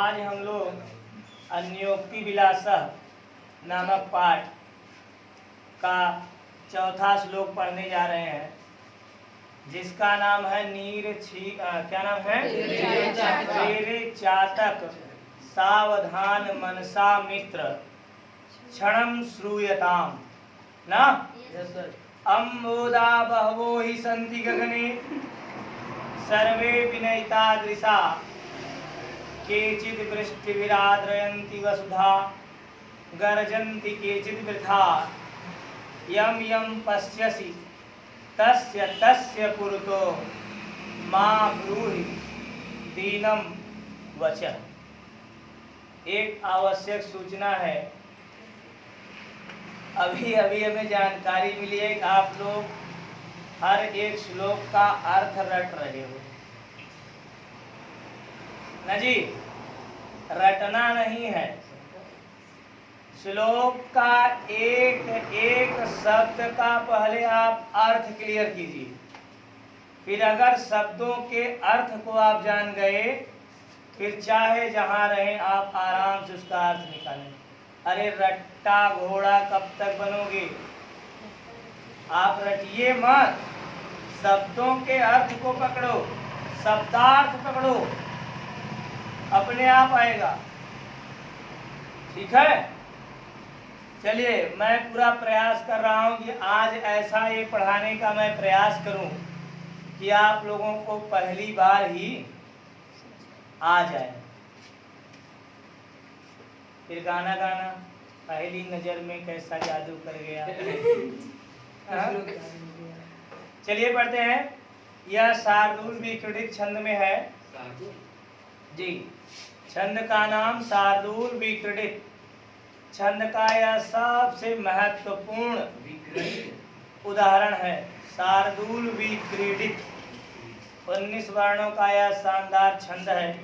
आज हम लोग अन्योक्ति विलासः नामक पाठ का चौथा श्लोक पढ़ने जा रहे हैं, जिसका नाम है क्या नाम है? रे चातक सावधान मनसा मित्र क्षणं श्रूयताम ना। अम्बोदा बहवो हि सन्ति गगने सर्वे विनयिता दृशा केचिद् वृष्टिभिराद्रयन्ति वसुधा गर्जन्ति केचिद् वृथा यं यं पश्यसि तस्य तस्य पुरतो मा ब्रूहि दीनं वचः। एक आवश्यक सूचना है, अभी अभी हमें जानकारी मिली है कि आप लोग हर एक श्लोक का अर्थ रट रहे हो ना जी। रटना नहीं है, श्लोक का एक एक शब्द का पहले आप अर्थ क्लियर कीजिए, फिर अगर शब्दों के अर्थ को आप जान गए, फिर चाहे जहां रहें आप आराम से उसका अर्थ निकालें। अरे रट्टा घोड़ा कब तक बनोगे? आप रटिए मत, शब्दों के अर्थ को पकड़ो, शब्दार्थ पकड़ो, अपने आप आएगा। ठीक है, चलिए मैं पूरा प्रयास कर रहा हूं कि आज ऐसा ये पढ़ाने का मैं प्रयास करूं कि आप लोगों को पहली बार ही आ जाए। फिर गाना गाना पहली नजर में कैसा जादू कर गया। चलिए पढ़ते हैं। यह शार्दूल विक्रीडित छंद में है जी। छंद का नाम शार्दूल विक्रीडित। छंद का यह सबसे महत्वपूर्ण उदाहरण है। शार्दूल विक्रीडित 19 वर्णों का यह शानदार छंद है।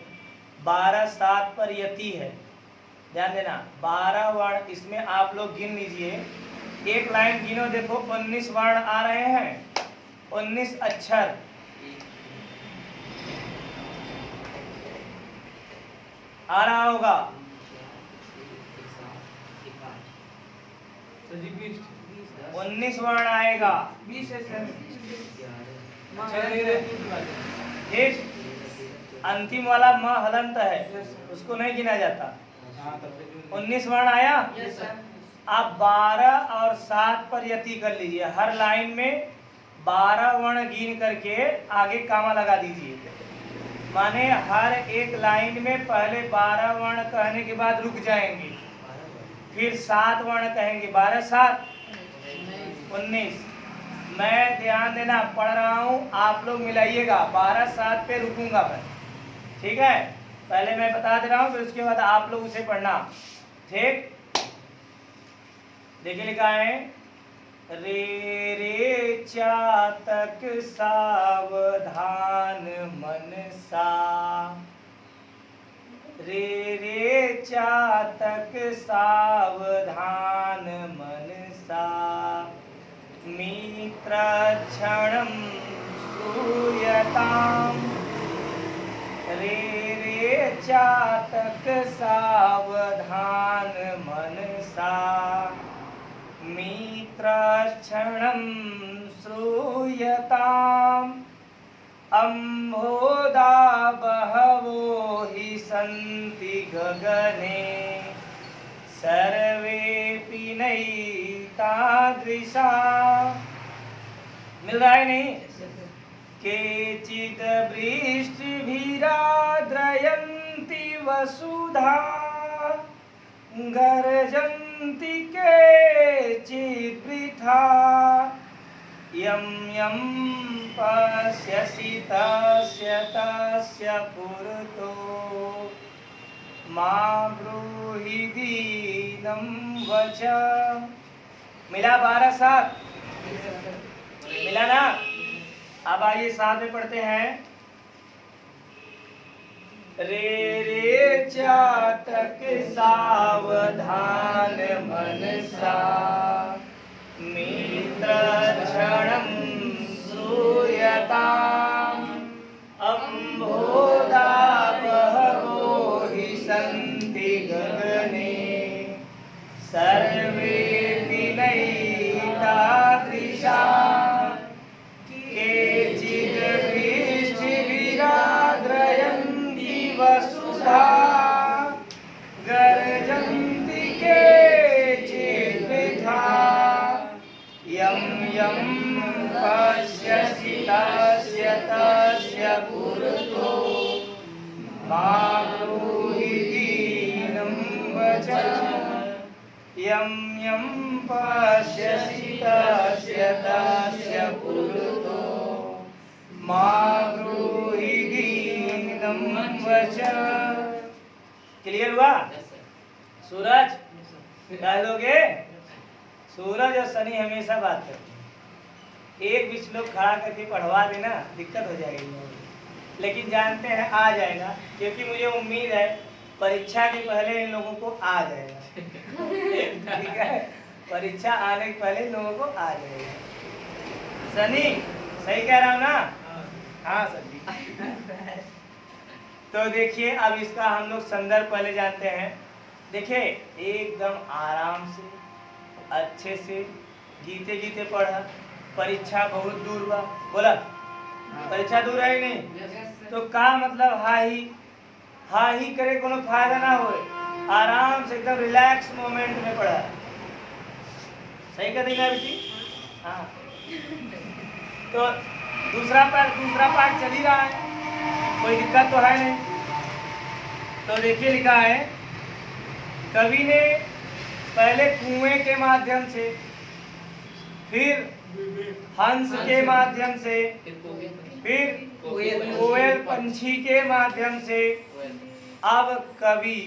12/7 पर यति है, ध्यान देना। 12 वर्ण इसमें आप लोग गिन लीजिए, एक लाइन गिनो, देखो 19 वर्ण आ रहे हैं, 19 अक्षर। आ रहा होगा 19 वर्ण आएगा। 20 है सर। ठीक, अंतिम वाला म हलंत है, उसको नहीं गिना जाता। 19 वर्ण आया। आप 12 और 7 पर यति कर लीजिए। हर लाइन में 12 वर्ण गिन करके आगे कामा लगा दीजिए। माने हर एक लाइन में पहले 12 वर्ण कहने के बाद रुक जाएंगे, फिर 7 वर्ण कहेंगे। 12 7 19। मैं ध्यान देना पढ़ रहा हूँ, आप लोग मिलाइएगा। 12 7 पे रुकूंगा मैं, ठीक है? पहले मैं बता दे रहा हूँ, फिर उसके बाद आप लोग उसे पढ़ना। ठीक, देखिए लिखा है रे रे चातक सावधान मनसा। रे रे चातक सावधान मनसा मित्र क्षणं श्रूयताम्। रे रे चातक सावधान मनसा मित्र क्षणं श्रूयताम्। अम्बोदा बहवो हि सन्ति गगने सर्वेऽपि नयिता दृशा। मिल रहा है नहीं? केचिद् वृष्टिभिराद्रयन्ति वसुधा गर्जन्ति केचिद् वृथा यं यं पश्यसि तस्य तस्य पुरतो मा ब्रूहि दीनं वचः। मिला 12 7? मिला ना? अब आइए साथ में पढ़ते हैं। रे रे चातक सावधान मनसा मित्र क्षणं श्रूयताम्। अम्बोदा बहवो हि यं यं पश्यसि तस्य तस्य पुरुतो मा ब्रूहि दीनं वचः। क्लियर हुआ? सूरज कह दोगे? सूरज और शनि हमेशा बात करते हैं। एक बीच लोग खड़ा करके पढ़वा देना दिक्कत हो जाएगी, लेकिन जानते हैं आ जाएगा, क्योंकि मुझे उम्मीद है परीक्षा के पहले इन लोगों को आ जाएगा। ठीक है, परीक्षा आने के पहले इन लोगों को आ जाएगा। शनि सही कह रहा हूँ ना? हाँ सनी। तो देखिए अब इसका हम लोग संदर्भ पहले जानते हैं। देखिए एकदम आराम से अच्छे से जीते जीते पढ़ा। परीक्षा बहुत दूर हुआ, बोला परीक्षा दूर है ही नहीं, तो का मतलब हा ही करे कोनो फायदा ना हो। आराम से एकदम रिलैक्स मोमेंट में पढ़ा। सही कर देगा बेटी? हाँ। तो दूसरा पार्ट चल ही रहा है, कोई दिक्कत तो है नहीं। तो देखिए लिखा है, कवि ने पहले कुएं के माध्यम से, फिर हंस के माध्यम से, फिर कोयल पंछी के माध्यम से, अब कवि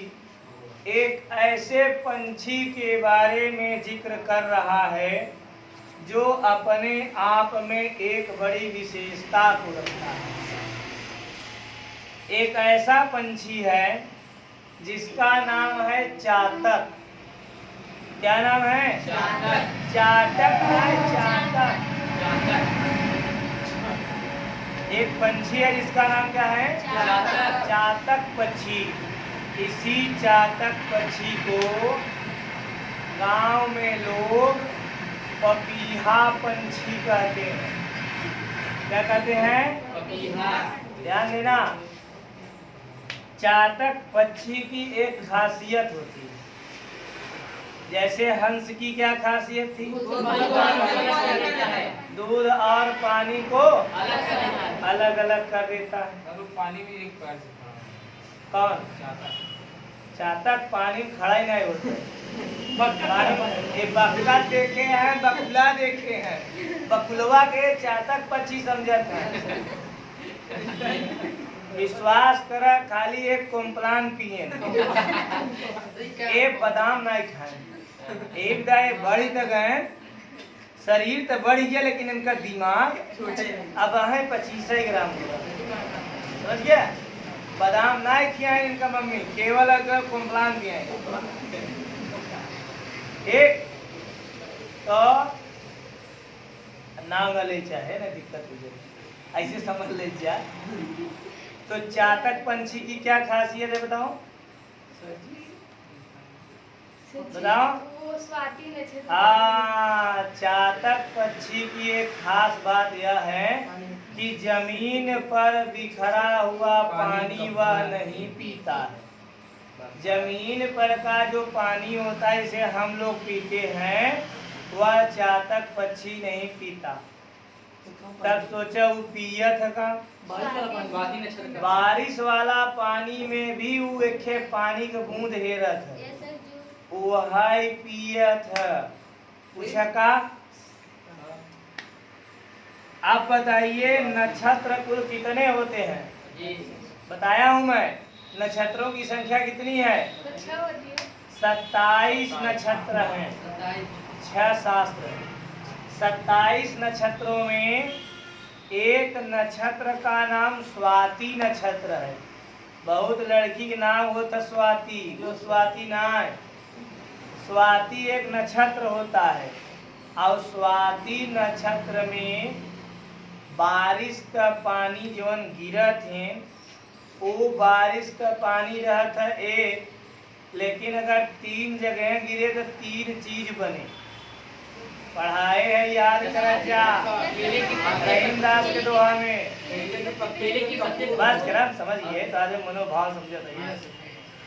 एक ऐसे पंछी के बारे में जिक्र कर रहा है जो अपने आप में एक बड़ी विशेषता को रखता है। एक ऐसा पंछी है जिसका नाम है चातक। क्या नाम है? चातक। चातक है, चातक। एक पंछी है जिसका नाम क्या है? चातक। चातक पक्षी। इसी चातक पक्षी को गांव में लोग पपीहा पंछी कहते हैं। क्या कहते हैं? पपीहा। ध्यान देना, चातक पक्षी की एक खासियत होती है। जैसे हंस की क्या खासियत थी? दूध और पानी को अलग अलग कर देता है। पानी भी एक पैर से कौन? चातक पानी में खड़ा ही नहीं होता। बकुला देखे हैं, बकुला देखे हैं, बकुलवा के चातक पक्षी समझत है। विश्वास करा, खाली एक कॉम्प्लान पिए, एक बादाम नहीं खाए। एक दाए बढ़ी तो गए, शरीर तो बढ़ गया लेकिन इनका दिमाग अब है 25 ग्राम। समझ गया? बादाम नहीं खियाए इनका मम्मी, केवल अगर कॉम्प्लान पिए। एक तो नाम न ले चाहे ना दिक्कत हो जाए, ऐसे समझ ले जा। तो चातक पंछी की क्या खासियत है बताओ? बताओ। हाँ, चातक पक्षी की एक खास बात यह है कि जमीन पर बिखरा हुआ पानी वह नहीं पीता है। जमीन पर का जो पानी होता है इसे हम लोग पीते हैं, वह चातक पक्षी नहीं पीता। तब सोचा वो पियत है का? बारिश वाला पानी में भी वो एक पानी के बूंद हेरत है, वह पियत है। पूछा का? आप बताइए नक्षत्र कुल कितने होते हैं? बताया हूँ मैं, नक्षत्रों की संख्या कितनी है? 27 नक्षत्र हैं। 6 शास्त्र। 27 नक्षत्रों में एक नक्षत्र का नाम स्वाति नक्षत्र है। बहुत लड़की के नाम होता स्वाति, वो स्वाति ना है। स्वाति एक नक्षत्र होता है, और स्वाति नक्षत्र में बारिश का पानी जौन गिरत है वो बारिश का पानी रहता है एक, लेकिन अगर 3 जगह गिरे तो 3 चीज बने। पढ़ाए है, याद करा जा रहीमदास के दोहा में। बस करा समझिए, ताजे मनोभाव समझ।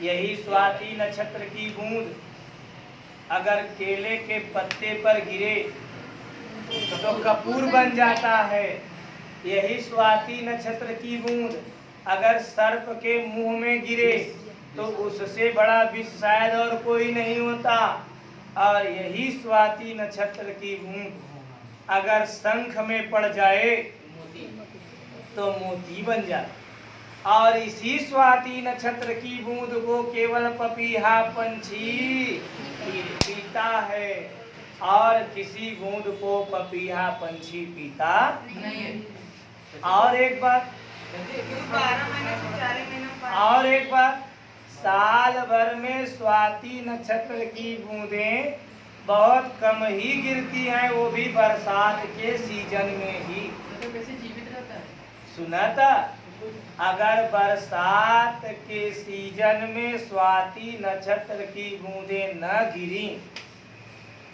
यही स्वाति नक्षत्र की बूंद अगर केले के पत्ते पर गिरे तो कपूर बन जाता है। यही स्वाति नक्षत्र की बूंद अगर सर्प के मुंह में गिरे तो उससे बड़ा विष शायद और कोई नहीं होता। और यही स्वाति नक्षत्र की बूंद अगर शंख में पड़ जाए तो मोती बन जाए। और इसी स्वाति नक्षत्र की बूंद को केवल पपीहा पंछी पीता है, और किसी बूंद को पपीहा पंछी पीता नहीं। और एक बात, साल भर में स्वाति नक्षत्र की बूंदें बहुत कम ही गिरती हैं, वो भी बरसात के सीजन में ही। सुना था? अगर बरसात के सीजन में स्वाति नक्षत्र की बूंदें न गिरी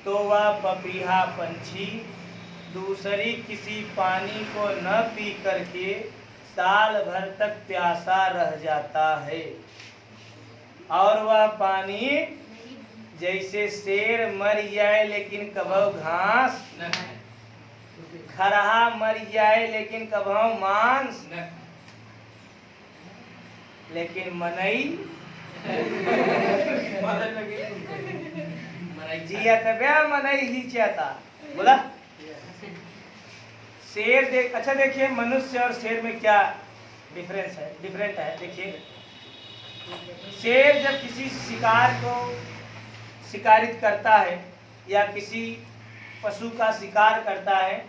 तो वह पपीहा पंछी दूसरी किसी पानी को न पी करके साल भर तक प्यासा रह जाता है। और वह पानी जैसे शेर मर जाए लेकिन कभो घास, खरहा मर जाए लेकिन कभो मांस, लेकिन मनई जिया मनई ही चाहता। बोला शेर देख, अच्छा देखिए मनुष्य और शेर में क्या डिफरेंस है, डिफरेंट है। देखिए शेर जब किसी शिकार को शिकारित करता है या किसी पशु का शिकार करता है,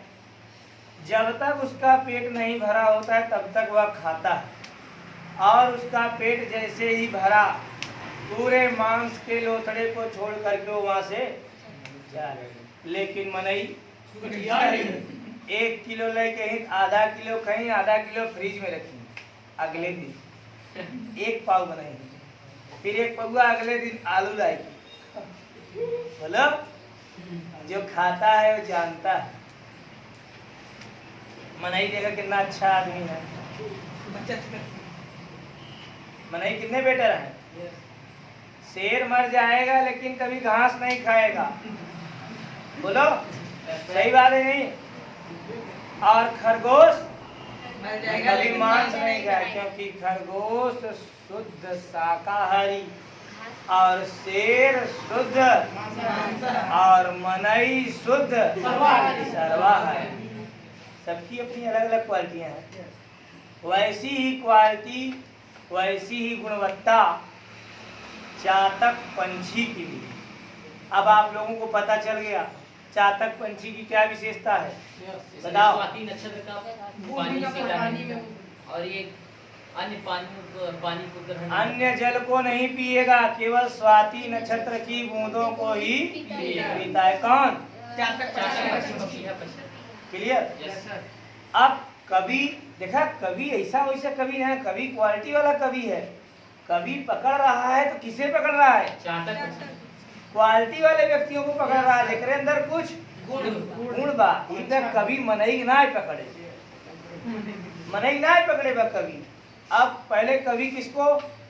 जब तक उसका पेट नहीं भरा होता है तब तक वह खाता है, और उसका पेट जैसे ही भरा पूरे मांस के लोथड़े को छोड़ करके वो वहां से जा रहे। लेकिन मनई 1 किलो लेके ही आधा किलो कहीं, आधा किलो फ्रिज में रखी, अगले दिन 1 पाव बनाएगी, फिर 1 पौवा अगले दिन आलू लाएगी। बोलो जो खाता है वो जानता है। मनई देखा कितना अच्छा आदमी है। मनई कितने बेटर है। शेर मर जाएगा लेकिन कभी घास नहीं खाएगा। बोलो सही बात है नहीं? और खरगोश कभी मांस नहीं खाए, क्योंकि खरगोश शुद्ध शाकाहारी और शेर शुद्ध और मनई शुद्ध सर्वाहारी। सबकी अपनी अलग अलग क्वालिटियां हैं। वैसी ही क्वालिटी, वैसी ही गुणवत्ता चातक पंछी की भी। अब आप लोगों को पता चल गया चातक पंछी की क्या विशेषता है, बताओ। स्वाति नक्षत्र का पानी से और ये अन्य पानी को ग्रहण, अन्य जल को नहीं पिएगा, केवल स्वाति नक्षत्र की बूंदों को ही पीता है। कौन? क्लियर? अब कभी देखा, कभी ऐसा वैसा कभी नहीं, कभी क्वालिटी वाला कभी है। कभी पकड़ रहा है तो किसे पकड़ रहा है? क्वालिटी वाले व्यक्तियों को पकड़ रहा है, जेकरे अंदर कुछ गुण बा। इधर कभी मनई ना पकड़े, मनई ना पकड़े बा कभी। अब पहले कभी किसको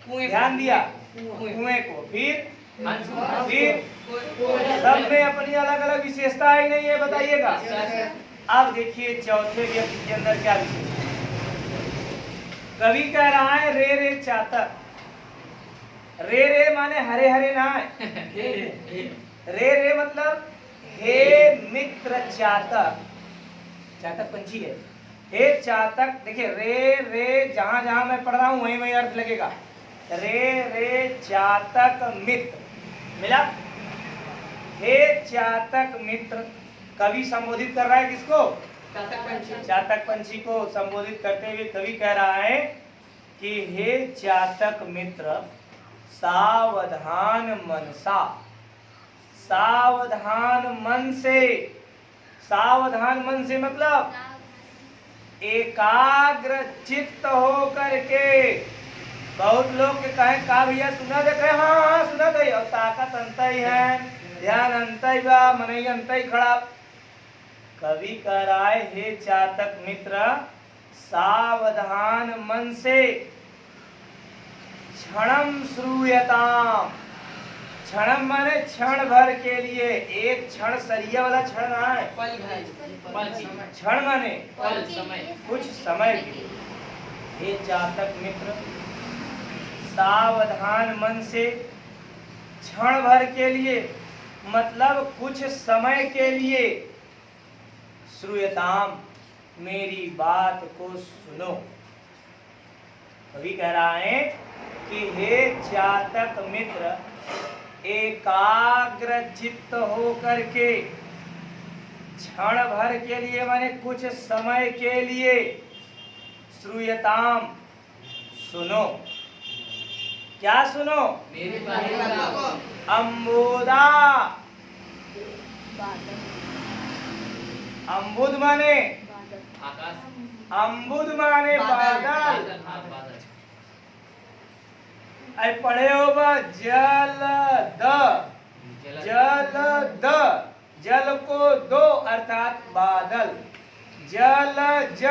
ध्यान दिया? कुएं को। फिर सब में अपनी अलग अलग विशेषता ही नहीं है, बताइएगा। अब देखिए चौथे व्यक्ति के अंदर क्या विशेषता। कवि कह रहा है रे रे चातक। रे रे माने हरे हरे ना है। रे रे मतलब हे मित्र चातक, चातक पंछी है। हे चातक, देखिए रे रे जहां जहां मैं पढ़ रहा हूं वहीं वहीं अर्थ लगेगा। रे रे चातक मित्र, मिला? हे चातक मित्र। कवि संबोधित कर रहा है किसको? चातक पंछी को संबोधित करते हुए कवि कह रहा है कि हे चातक मित्र, सावधान मनसा, सावधान मन से। सावधान मन से मतलब एकाग्र चित्त हो करके। बहुत लोग के कहें का भैया सुना दे, कहे हाँ हाँ सुना दे, और ताकत अंत ही है, ध्यान अंत ही बा, मनई अंत ही खड़ा। कवि कह रहा है हे चातक मित्र, सावधान मन से क्षणम श्रूयताम। क्षणम माने क्षण भर के लिए, एक क्षण सरिया वाला क्षण ना है, क्षण माने कुछ समय के लिए। हे चातक मित्र, सावधान मन से क्षण भर के लिए मतलब कुछ समय के लिए श्रूयताम मेरी बात को सुनो। कवि कह रहा है कि हे चातक मित्र, एकाग्र चित्त होकर के क्षण भर के लिए माने कुछ समय के लिए श्रूयताम सुनो। क्या सुनो? मेरी बात को। अम्बोदा, अम्बुद माने आकाश, अम्बुद माने बादल। बादल, हाँ, बादल। आई पढ़े हो जल द, जल द, जल को दो अर्थात बादल। जल ज,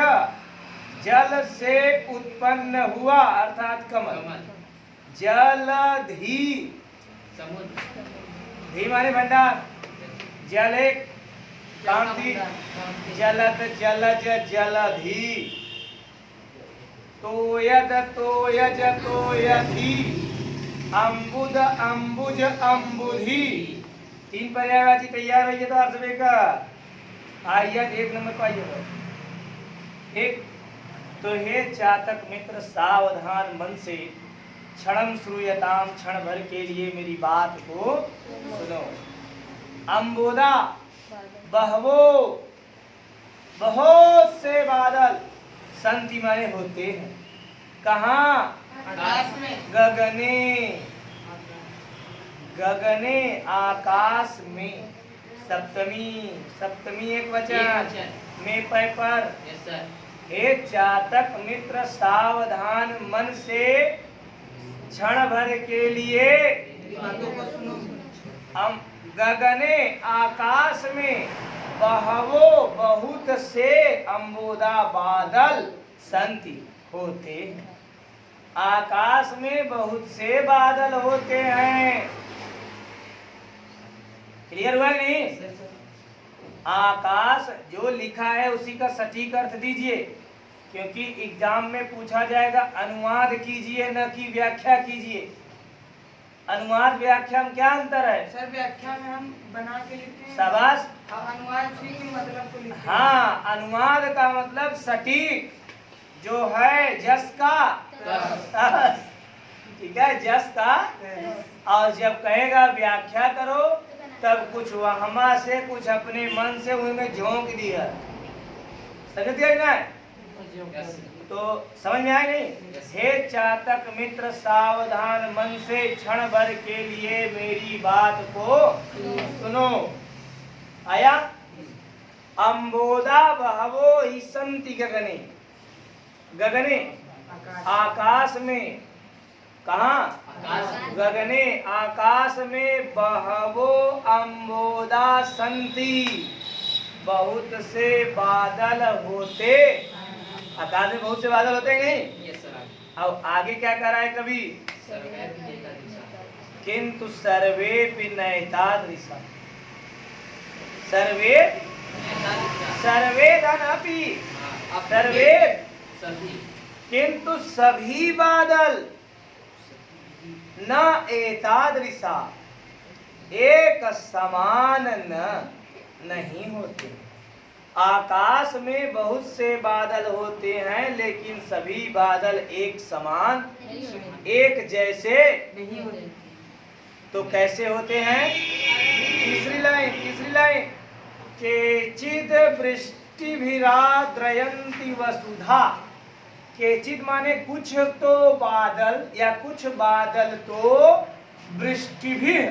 जल से उत्पन्न हुआ अर्थात कमल। जलधि, समुद्र, धी माने भंडार। जल एक कांति, जलद जलज जलधि। तोयद तोयज तोयधि। अम्बुद अम्बुज अम्बुधि। 3 पर्यायवाची तैयार रहिए तो अर्थ का आइए 1 नंबर पर आइए। एक तो हे चातक मित्र, सावधान मन से क्षणम श्रूयताम, क्षण भर के लिए मेरी बात को सुनो। अम्बोदा, बहवो, बहुत से बादल, संति माने होते हैं। कहाँ? आकाश में। गगने, गगने आकाश में। सप्तमी, सप्तमी एक वचन में पै पर। Yes sir. हे चातक मित्र, सावधान मन से क्षण भर के लिए बातों को सुनो। हम गगने आकाश में बहवो बहुत से अम्बोदा बादल संति होते हैं। आकाश में बहुत से बादल होते हैं। क्लियर हुआ नहीं? आकाश जो लिखा है उसी का सटीक अर्थ दीजिए, क्योंकि एग्जाम में पूछा जाएगा। अनुवाद कीजिए न कि व्याख्या कीजिए। अनुवाद व्याख्या में क्या अंतर है? सर व्याख्या में हम बना के लिखते हैं, शाबाश। और अनुवाद उसी के मतलब को लिखते हैं। हाँ, अनुवाद का मतलब सटीक जो है, जस का तस। ठीक है, जस का। और जब कहेगा व्याख्या करो तब कुछ वहमा से, कुछ अपने मन से उनमें झोंक दिया। समझ गए ना? तो समझ में आया नहीं? हे चातक मित्र, सावधान मन से क्षण भर के लिए मेरी बात को सुनो। आया? अम्बोदा बहवो ही संति गगने, गगने आकाश में। कहाँ? आकाश। गगने आकाश में बहवो अम्बोदा संति, बहुत से बादल होते। आकाश में बहुत से बादल होते हैं नहीं? Yes sir. अब आगे क्या कर रहा है कवि? किंतु सर्वे नैतादृशा, सर्वे सर्वे धनपि, सर्वे सभी, किंतु सभी बादल न एतादृशा, एक समान नहीं होते। आकाश में बहुत से बादल होते हैं, लेकिन सभी बादल एक समान, एक जैसे नहीं होते। तो कैसे होते हैं? तीसरी लाइन, तीसरी लाइन। केचिद वृष्टिभिराद्रयन्ति वसुधा। केचिद माने कुछ तो बादल, या कुछ बादल तो वृष्टिभिः,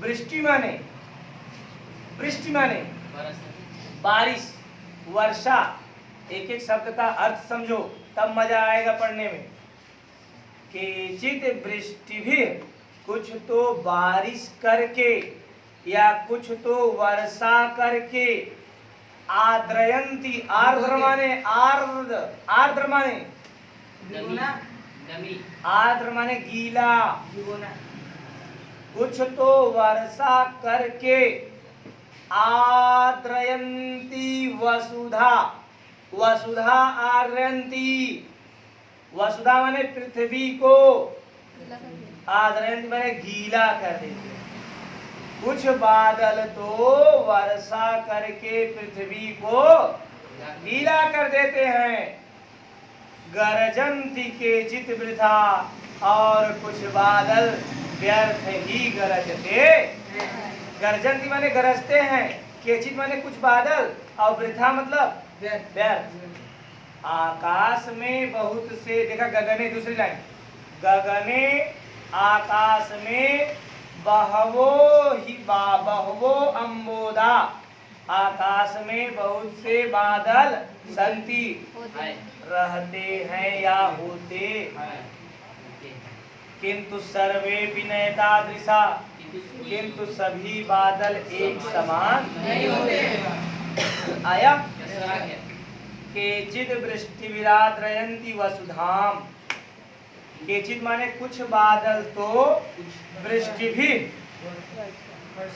वृष्टि माने, वृष्टि माने बारिश, वर्षा। एक एक शब्द का अर्थ समझो तब मजा आएगा पढ़ने में। केचिद वृष्टिभिः, कुछ तो बारिश करके या कुछ तो वर्षा करके। आद्रयंती, आर्द्र माने आर्द्र, आर्द्र माने भिगोना, नमी, आर्द्र माने गीला। भिगोना। कुछ तो वर्षा करके। आद्रयंती वसुधा, वसुधा आर्यंती। वसुधा माने पृथ्वी को, आद्रयंती माने गीला कर देते हैं। कुछ बादल तो वर्षा करके पृथ्वी को गीला कर देते हैं। गरजंती केचित वृथा, और कुछ बादल व्यर्थ ही गरजते। गरजंती माने गरजते हैं, केचित माने कुछ बादल, और वृथा मतलब व्यर्थ। आकाश में बहुत से, देखा गगने, दूसरी लाइन, गगने आकाश में बहवो अम्बोदा, आकाश में बहुत से बादल संति रहते हैं या होते, किंतु सर्वे विनयता दृशा, किंतु सभी बादल एक समान नहीं होते। आया केचिद वृष्टि विराद्रयंती वसुधाम, केचिद माने कुछ बादल तो वृष्टि भी,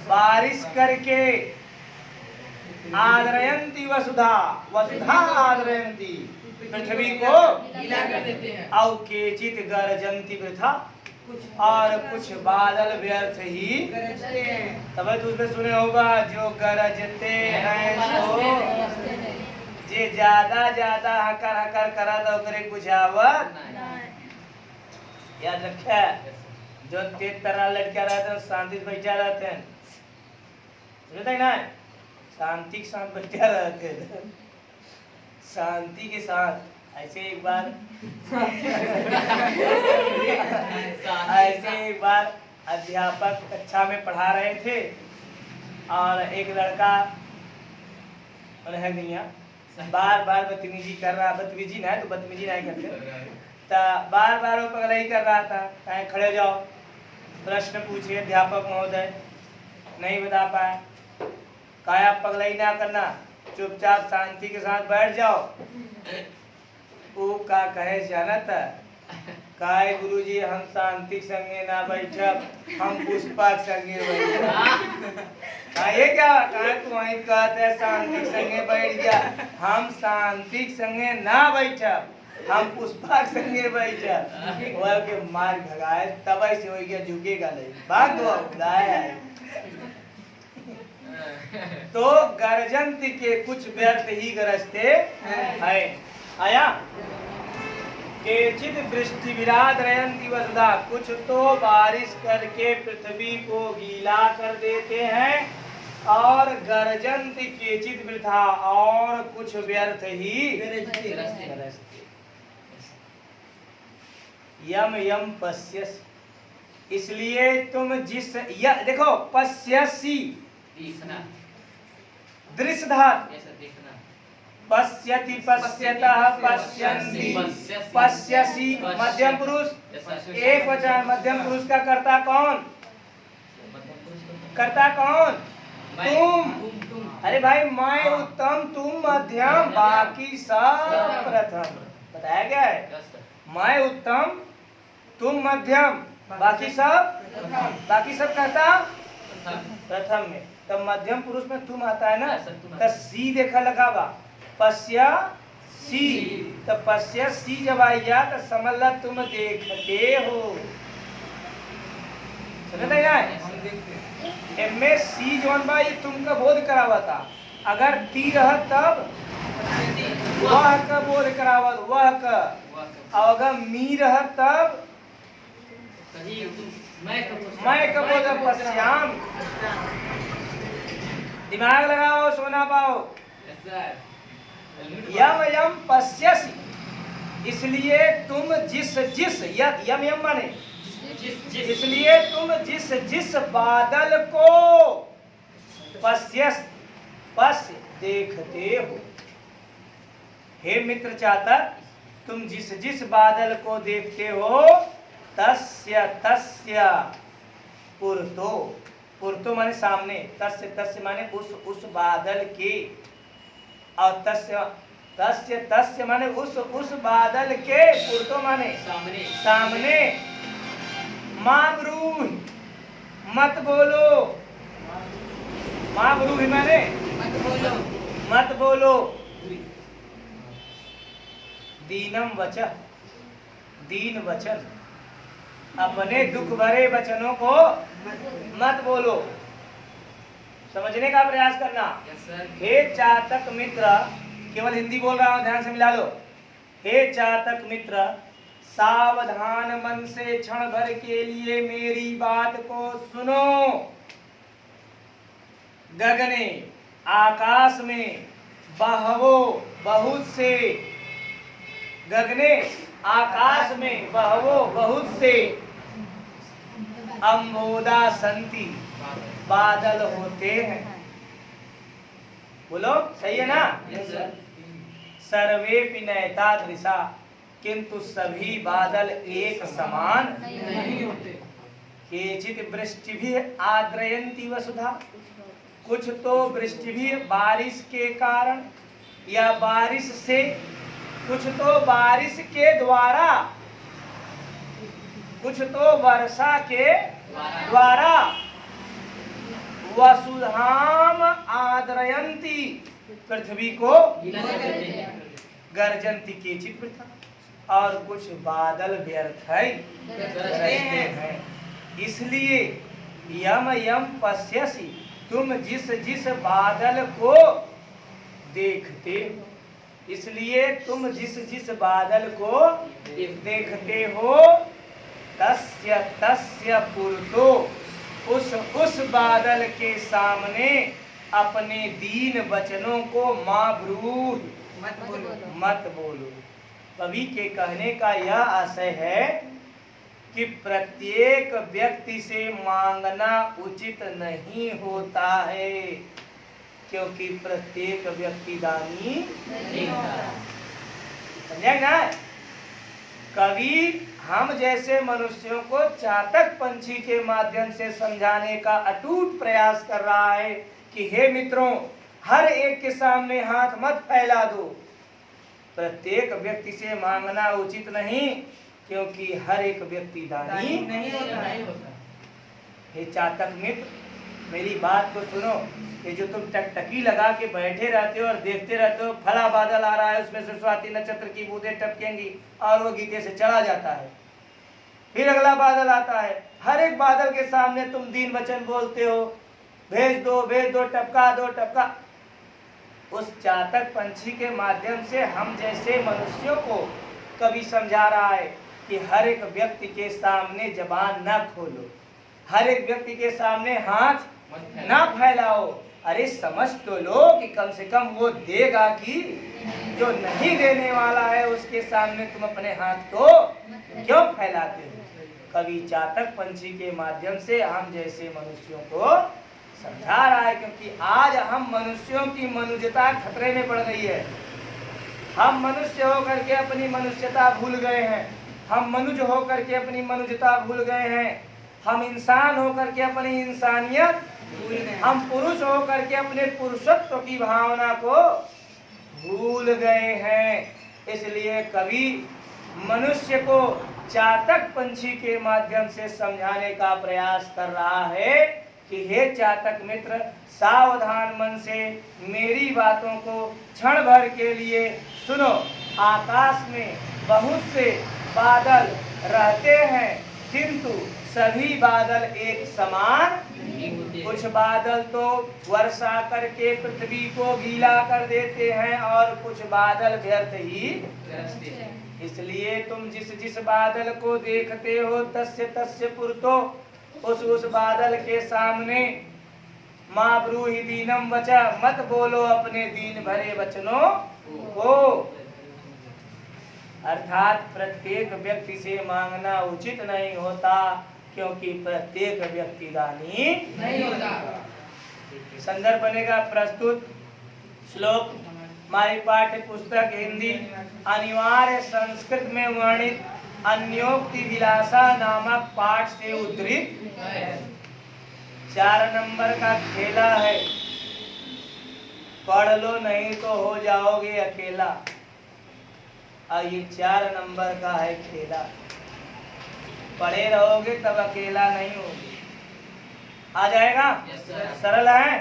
बारिश करके, आद्रयंती वसुधा, वसुधा आद्रयंती, पृथ्वी को गीला कर देते हैं। और केचित गरजंती वृथा, और कुछ बादल व्यर्थ ही गरजते हैं। तब तो उसमें सुने होगा, जो गरजते हैं सो जे ज्यादा ज्यादा हकर हकर करा तो करे कुछ आवत याद रखे। जो तेज तरह लड़का रहते हैं शांति से बैठा रहते हैं, समझते ना, शांति के साथ बैठा रहते हैं, शांति के साथ। ऐसे एक बार अध्यापक कक्षा में पढ़ा रहे थे, और एक लड़का बार बार बदतमीजी कर रहा, बदतमीजी ना है तो बदतमीजी नहीं करते, तो बार बार वो पगलाई कर रहा था। कहे खड़े जाओ, प्रश्न पूछिए अध्यापक महोदय, नहीं बता पाए, कहा आप पगलाई ना करना, चुपचाप शांति के साथ बैठ जाओ। वो का कहे जाना था, काय गुरुजी हम शांति संगे ना बैठब, हम पुष्पा संगे बैठब। ये क्या कहा, तू वहीं कहते शांति संगे बैठ गया, हम शांति संगे ना बैठब, हम पुष्पा संगे बैठब। वह के मार भगाए, तब से हो गया, झुकेगा नहीं, भाग दो उड़ाया। तो गरजंत के कुछ व्यर्थ ही गरजते हैं। आया केचित वृष्टि विराद्रयंती वसुधा, कुछ तो बारिश करके पृथ्वी को गीला कर देते हैं, और गरजंत केचित वृथा, और कुछ व्यर्थ ही गरजते। यम यम पश्यसि, इसलिए तुम जिस, देखो पश्यसि दृश्य धात, पश्यति पश्यतः पश्यन्ति, पश्यसि मध्यम पुरुष, एक वचन, मध्यम पुरुष का कर्ता कौन, कर्ता कौन, तुम। अरे भाई, मैं उत्तम, तुम मध्यम, बाकी सब प्रथम। बताया गया है, मैं उत्तम, तुम मध्यम, बाकी सब कहता प्रथम में। तब मध्यम पुरुष में तुम आता है ना, तो सी देखा लगावा, पश्य सी, तो पश्य सी जब आइया तो समझ ला तुम देखते हो, समझते ना। एमे सी जोन बा ये तुमका बोध करावा था, अगर ती रह तब वह का बोध करावत, वह का, और अगर मी रह तब मैं का बोध पश्याम। दिमाग लगाओ, सोना पाओ। यम यम पश्यसि, इसलिए तुम जिस यम यम माने इसलिए तुम जिस बादल को पश्य देखते हो। हे मित्र चातर, तुम जिस बादल को देखते हो, तस्य पुरतो माने सामने, तस्य माने उस बादल के, और तस्य माने उस बादल के, पुरतो माने सामने। माँ ब्रूहि, मत बोलो, माँ ब्रूहि माने मत बोलो। दीनम वचः, दीन वचन, अपने दुख भरे वचनों को मत बोलो। समझने का प्रयास करना। Yes sir. हे चातक मित्र, केवल हिंदी बोल रहा हूं, ध्यान से मिला लो। हे चातक मित्र, सावधान मन से क्षण भर के लिए मेरी बात को सुनो। गगने आकाश में बहवो बहुत से, गगने आकाश में बहवो बहुत से अम्बोदा संति बादल होते हैं। बोलो सही है ना? Yes sir. सर्वे पिनयता दृशा, किंतु सभी बादल एक समान नहीं होते। केचित वृष्टि भी आद्रयंती वसुधा, कुछ तो वृष्टि भी बारिश के कारण या बारिश से, कुछ तो बारिश के द्वारा, कुछ तो वर्षा के द्वारा वसुधाम आद्रयंती, पृथ्वी को गर्जंती केचित वृथा, और कुछ बादल व्यर्थ है गरजते हैं। इसलिए यम यम पश्यसि, तुम जिस जिस बादल को देखते हो, इसलिए तुम जिस जिस बादल को देखते हो, तस्य तस्य पुरतो, उस बादल के सामने अपने दीन वचनों को मां ब्रूह मत बोलो। कवि के कहने का यह आशय है कि प्रत्येक व्यक्ति से मांगना उचित नहीं होता है, क्योंकि प्रत्येक व्यक्ति दानी नहीं होता। समझे ना? कवि हम जैसे मनुष्यों को चातक पंछी के माध्यम से समझाने का अटूट प्रयास कर रहा है कि हे मित्रों, हर एक के सामने हाथ मत फैला दो। प्रत्येक व्यक्ति से मांगना उचित नहीं, क्योंकि हर एक व्यक्ति दानी नहीं होता। हे चातक मित्र, मेरी बात को सुनो। ये जो तुम टकटकी लगा के बैठे रहते हो और देखते रहते हो, फला बादल आ रहा है, उसमें से स्वाति नक्षत्र की बूंदें टपकेंगी और वो गीते से चला जाता है, फिर अगला बादल आता है। हर एक बादल के सामने तुम दीन वचन बोलते हो, भेज दो टपका दो टपका। उस चातक पंछी के माध्यम से हम जैसे मनुष्यों को कभी समझा रहा है कि हर एक व्यक्ति के सामने जबान न खोलो, हर एक व्यक्ति के सामने हाथ ना फैलाओ। अरे समझ तो लो कि कम से कम वो देगा, कि जो नहीं देने वाला है उसके सामने तुम अपने हाथ को क्यों फैलाते हो? कवि चातक पंछी के माध्यम से हम जैसे मनुष्यों को समझा रहा है, क्योंकि आज हम मनुष्यों की मनुष्यता खतरे में पड़ गई है। हम मनुष्य होकर के अपनी मनुष्यता भूल गए हैं, हम मनुष्य होकर के अपनी मनुष्यता भूल गए हैं, हम इंसान होकर के अपनी इंसानियत, हम पुरुष होकर के अपने पुरुषत्व की भावना को भूल गए हैं। इसलिए कवि मनुष्य को चातक पंछी के माध्यम से समझाने का प्रयास कर रहा है कि हे चातक मित्र, सावधान मन से मेरी बातों को क्षण भर के लिए सुनो। आकाश में बहुत से बादल रहते हैं, किंतु सभी बादल एक समान, कुछ बादल तो वर्षा करके पृथ्वी को गीला कर देते हैं और कुछ बादल व्यर्थ ही। इसलिए तुम जिस जिस बादल को देखते हो, तस्य तस्य पुरतो, उस बादल के सामने मां ब्रूहि दीनम वचा, मत बोलो अपने दीन भरे वचनों को। अर्थात प्रत्येक व्यक्ति से मांगना उचित नहीं होता, क्योंकि प्रत्येक व्यक्ति दानी नहीं होता। संदर्भ बनेगा प्रस्तुत श्लोक हमारी पाठ्य पुस्तक हिंदी अनिवार्य संस्कृत में वर्णित अन्योक्ति विलासा नामक पाठ से उद्धृत 4 नंबर का खेला है। पढ़ लो, नहीं तो हो जाओगे अकेला। और ये 4 नंबर का है खेला, पढ़े रहोगे तब अकेला नहीं होगे। आ जाएगा? सरल है,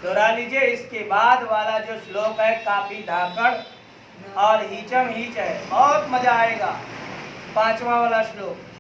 दोहरा लीजिए। इसके बाद वाला जो श्लोक है काफी धाकड़ और हीचम हीच है, बहुत मजा आएगा। 5वां वाला श्लोक।